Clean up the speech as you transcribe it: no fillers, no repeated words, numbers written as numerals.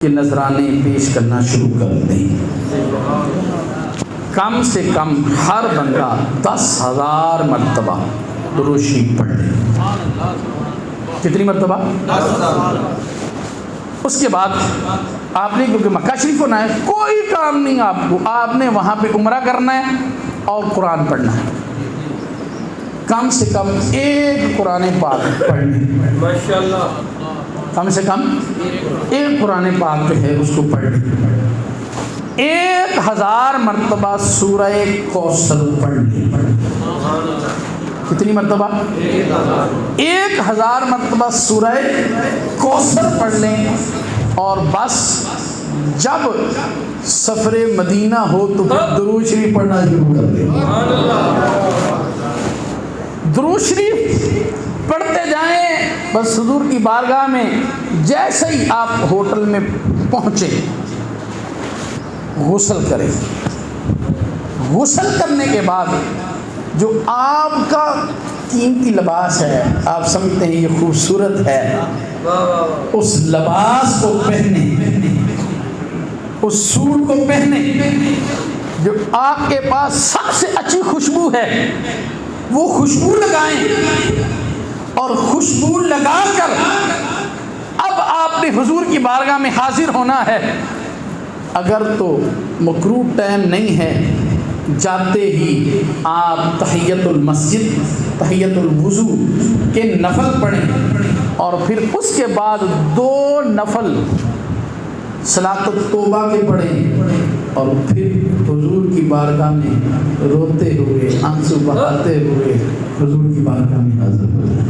کہ نذرانے پیش کرنا شروع کر دیں۔ کم سے کم ہر بندہ 10,000 مرتبہ درود شریف پڑھ لے۔ کتنی مرتبہ؟ 10,000۔ اس کے بعد آپ نے کیونکہ مکہ شریف ہونا ہے، کوئی کام نہیں آپ کو، آپ نے وہاں پہ عمرہ کرنا ہے اور قرآن پڑھنا ہے۔ کم سے کم ایک قرآن پاک پڑھنے، ماشاءاللہ، کم سے کم ایک قرآن پاک جو ہے اس کو پڑھنے۔ 1000 مرتبہ سورہ کوثر پڑھنے۔ کتنی مرتبہ؟ 1000 مرتبہ سورہ کوثر پڑھ لیں، اور بس جب سفر مدینہ ہو تو پھر درود شریف پڑھنا شروع کر دیں۔ درود شریف پڑھتے جائیں، بس حضور کی بارگاہ میں جیسے ہی آپ ہوٹل میں پہنچے غسل کریں۔ غسل کرنے کے بعد جو آپ کا قیمتی لباس ہے، آپ سمجھتے ہیں یہ خوبصورت ہے، اس لباس کو پہنے، اس سوٹ کو پہنے جو آپ کے پاس سب سے اچھی خوشبو ہے، وہ خوشبو لگائیں، اور خوشبو لگا کر اب آپ نے حضور کی بارگاہ میں حاضر ہونا ہے۔ اگر تو مکروہ ٹائم نہیں ہے، جاتے ہی آپ تحیت المسجد، تحیت الوضو کے نفل پڑھیں، اور پھر اس کے بعد 2 نفل صلاۃ التوبہ کے پڑھیں، اور پھر حضور کی بارگاہ میں روتے ہوئے، آنسو بہاتے ہوئے حضور کی بارگاہ میں حاضر ہو جائیں۔